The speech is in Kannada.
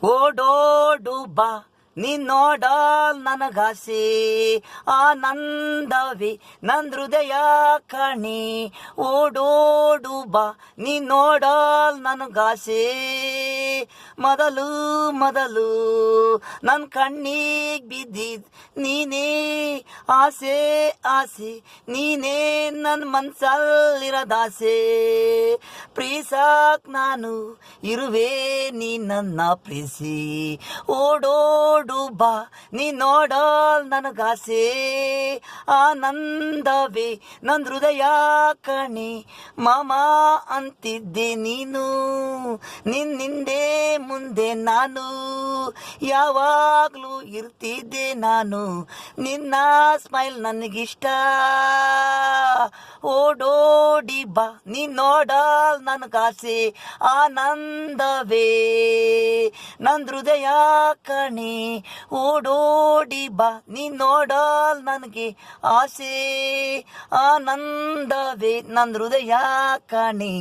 ಓಡೋಡು ಬಾ ನೀನೋಡಲ್ ನನಗಾಸೆ ಆನಂದವೇ ನನ್ ಹೃದಯ ಕಣಿ ಓಡೋಡು ಬಾ ನೀನೋಡಲ್ ನನಗಾಸೆ ಮೊದಲು ಮೊದಲು ನನ್ನ ಕಣ್ಣಿಗೆ ಬಿದ್ದಿದ್ ನೀನೇ ಆಸೆ ಆಸೆ ನೀನೇ ನನ್ನ ಮನ್ಸಲ್ಲಿರೋದಾಸೆ ಪ್ರೀಸಾಕ್ ನಾನು ಇರುವೆ ನೀ ನನ್ನ ಪ್ರೀಸಿ ಓಡೋಡು ಬಾ ನೀ ನೋಡಲ್ ನನಗಾಸೆ ಆನಂದವೇ ನನ್ನ ಹೃದಯ ಕಣಿ ಮಾಮ ಅಂತಿದ್ದೆ ನೀನು ನಿನ್ನಿಂದೆ ಮುಂದೆ ನಾನು ಯಾವಾಗಲೂ ಇರ್ತಿದ್ದೆ ನಾನು ನಿನ್ನ ಸ್ಮೈಲ್ ನನಗಿಷ್ಟ ಓಡೋಡಿ ಬಾ ನೀ ನೋಡಲ್ ನನಗಾಸೆ ಆನಂದವೇ ನನ್ನ ಹೃದಯ ಕಣಿ ಓಡೋಡಿ ಬಾ ನೀ ನೋಡಲ್ ನನಗೆ ಆಸೆ ಆನಂದವೇ ನನ್ನ ಹೃದಯ ಕಣಿ.